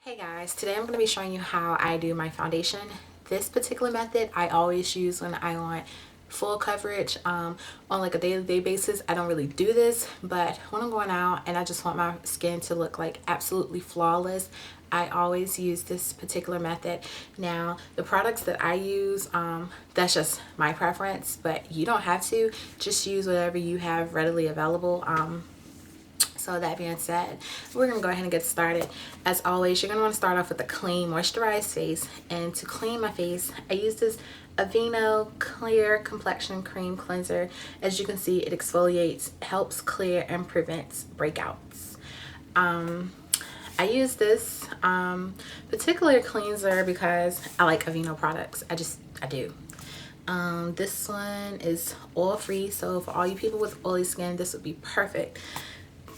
Hey guys, today I'm going to be showing you how I do my foundation. This particular method I always use when I want full coverage on like a day-to-day basis. I don't really do this, but when I'm going out and I just want my skin to look like absolutely flawless, I always use this particular method. Now the products that I use, that's just my preference, but you don't have to. Just use whatever you have readily available. So that being said, we're going to go ahead and get started. As always, you're going to want to start off with a clean, moisturized face. And to clean my face, I use this Aveeno Clear Complexion Cream Cleanser. As you can see, it exfoliates, helps clear, and prevents breakouts. I use this particular cleanser because I like Aveeno products. I do. This one is oil-free, so for all you people with oily skin, this would be perfect.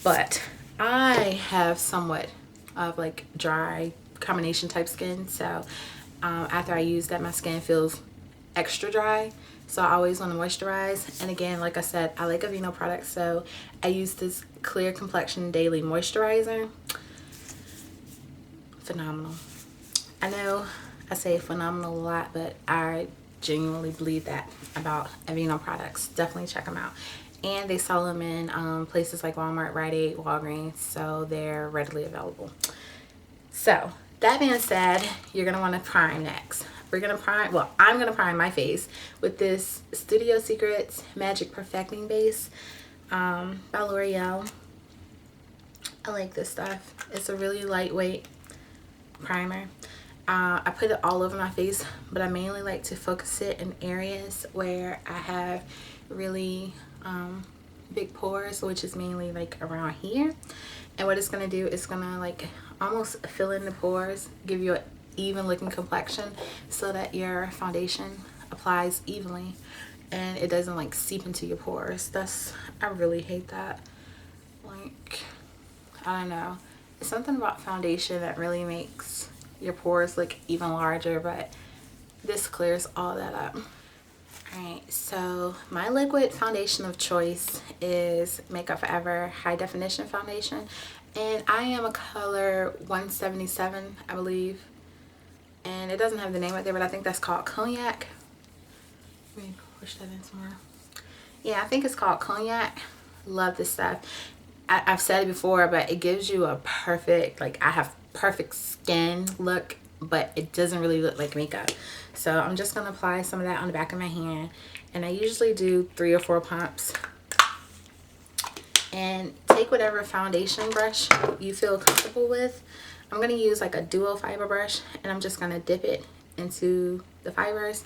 But I have somewhat of like dry combination type skin, so after I use that, my skin feels extra dry, so I always want to moisturize. And again, like I said, I like Aveeno products, so I use this Clear Complexion Daily Moisturizer. Phenomenal. I know I say phenomenal a lot, but I genuinely believe that about Aveeno products. Definitely check them out. And they sell them in places like Walmart, Rite Aid, Walgreens, so they're readily available. So that being said, you're gonna want to prime next. I'm gonna prime my face with this Studio Secrets Magic Perfecting Base by L'Oreal. I like this stuff. It's a really lightweight primer. I put it all over my face, but I mainly like to focus it in areas where I have really big pores, which is mainly like around here. And what it's gonna do is gonna like almost fill in the pores, give you an even looking complexion so that your foundation applies evenly and it doesn't like seep into your pores. I really hate that. Like, I don't know, it's something about foundation that really makes your pores look even larger, but this clears all that up. Alright, so my liquid foundation of choice is Makeup Forever High Definition Foundation, and I am a color 177, I believe, and it doesn't have the name right there, but I think that's called Cognac. Let me push that in some more. Yeah, I think it's called Cognac. Love this stuff. I've said it before, but it gives you a perfect, like, I have perfect skin look, but it doesn't really look like makeup. So I'm just going to apply some of that on the back of my hand, and I usually do 3 or 4 pumps. And take whatever foundation brush you feel comfortable with. I'm going to use like a duo fiber brush, and I'm just going to dip it into the fibers,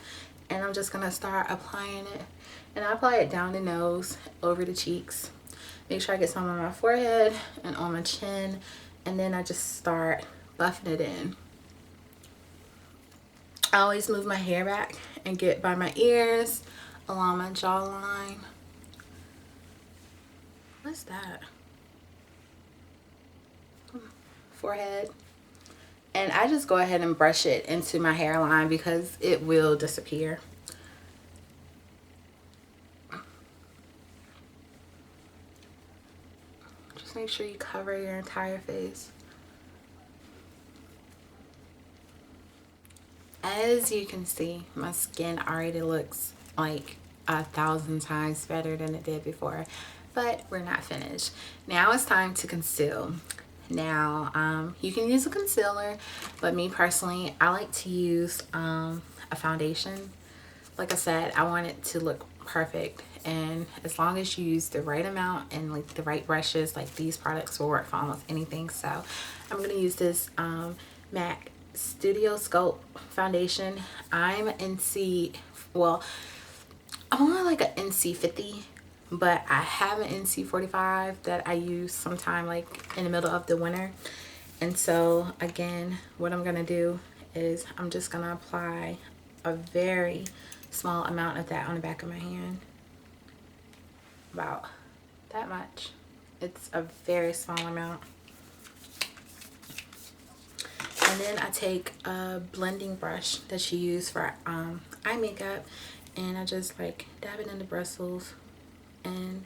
and I'm just going to start applying it. And I apply it down the nose, over the cheeks. Make sure I get some on my forehead and on my chin, and then I just start buffing it in. I always move my hair back and get by my ears, along my jawline. What's that? Forehead. And I just go ahead and brush it into my hairline because it will disappear. Just make sure you cover your entire face. As you can see, my skin already looks like 1,000 times better than it did before, but we're not finished. Now it's time to conceal. Now, you can use a concealer, but me personally, I like to use a foundation. Like I said, I want it to look perfect, and as long as you use the right amount and like the right brushes, like these products will work for almost anything. So I'm going to use this MAC Studio Sculpt foundation. I'm only like an NC 50, but I have an NC 45 that I use sometime like in the middle of the winter. And so again, what I'm gonna do is I'm just gonna apply a very small amount of that on the back of my hand, about that much. It's a very small amount. And then I take a blending brush that you use for eye makeup, and I just like dab it in the bristles, and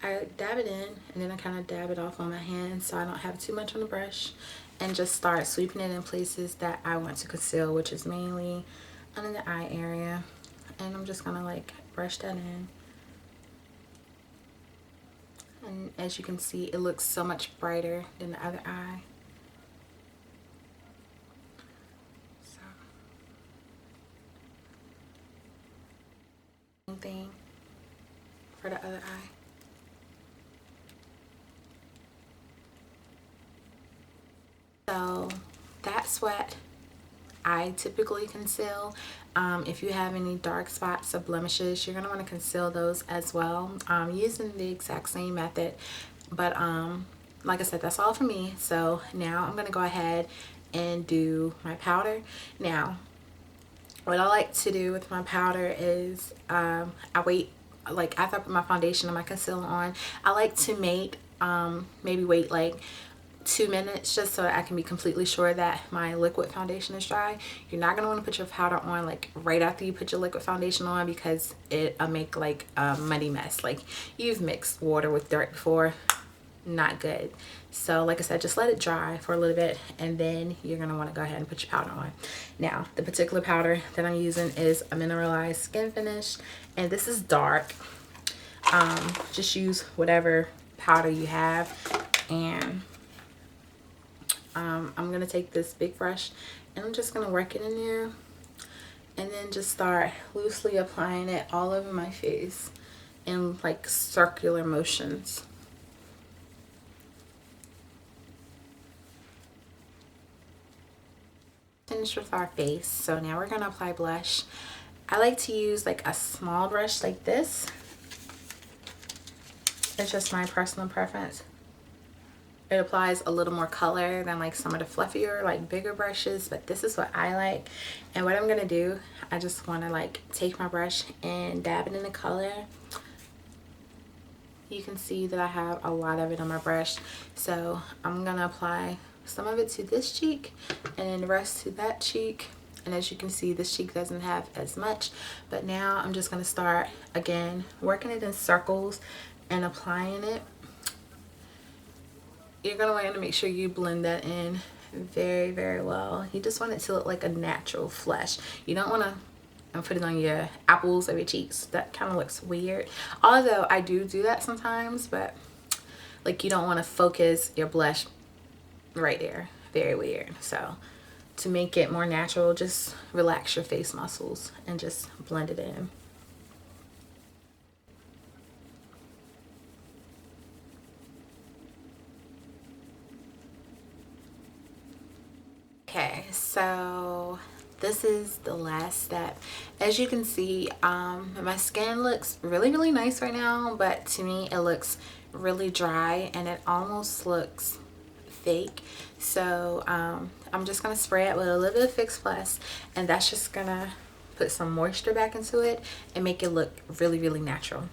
I dab it in, and then I kind of dab it off on my hand so I don't have too much on the brush. and just start sweeping it in places that I want to conceal, which is mainly under the eye area. And I'm just gonna like brush that in. And as you can see, it looks so much brighter than the other eye. So, same thing for the other eye. So that's what I typically conceal. If you have any dark spots or blemishes, you're gonna want to conceal those as well, using the exact same method. But like I said, that's all for me. So now I'm gonna go ahead and do my powder. Now, what I like to do with my powder is I wait, like after I put my foundation and my concealer on, I like to maybe wait like 2 minutes just so that I can be completely sure that my liquid foundation is dry. You're not going to want to put your powder on like right after you put your liquid foundation on, because it'll make like a muddy mess. Like you've mixed water with dirt before, not good. So like I said, just let it dry for a little bit and then you're going to want to go ahead and put your powder on. Now the particular powder that I'm using is a mineralized skin finish, and this is dark. Just use whatever powder you have. And I'm gonna take this big brush and I'm just gonna work it in there and then just start loosely applying it all over my face in like circular motions. Finish with our face. So now we're gonna apply blush. I like to use like a small brush like this. It's just my personal preference. It applies a little more color than like some of the fluffier, like bigger brushes, but this is what I like. And what I'm gonna do, I just wanna like take my brush and dab it in the color. You can see that I have a lot of it on my brush. So I'm gonna apply some of it to this cheek and then the rest to that cheek. And as you can see, this cheek doesn't have as much, but now I'm just gonna start again, working it in circles and applying it. You're gonna want to make sure you blend that in very, very well. You just want it to look like a natural flush. You don't want to put it on your apples of your cheeks. That kind of looks weird. Although I do that sometimes, but like you don't want to focus your blush right there. Very weird. So to make it more natural, just relax your face muscles and just blend it in. Okay, so this is the last step. As you can see, my skin looks really, really nice right now, but to me it looks really dry and it almost looks fake. So I'm just gonna spray it with a little bit of Fix Plus, and that's just gonna put some moisture back into it and make it look really, really natural.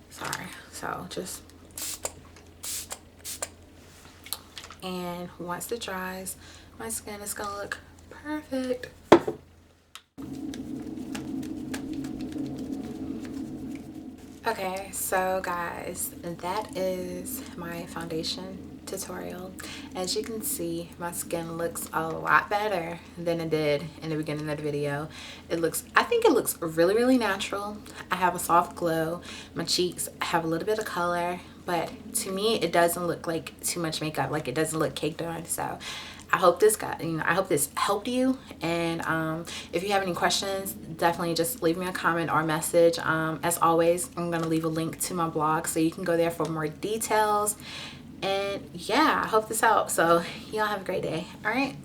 Sorry. So just, and once it dries, my skin is gonna look perfect. Okay, so guys, that is my foundation tutorial. As you can see, my skin looks a lot better than it did in the beginning of the video. I think it looks really, really natural. I have a soft glow. My cheeks have a little bit of color, but to me it doesn't look like too much makeup. Like it doesn't look caked on. So I hope this I hope this helped you. And if you have any questions, definitely just leave me a comment or message. As always, I'm gonna leave a link to my blog so you can go there for more details. And yeah, I hope this helps. So y'all have a great day. All right.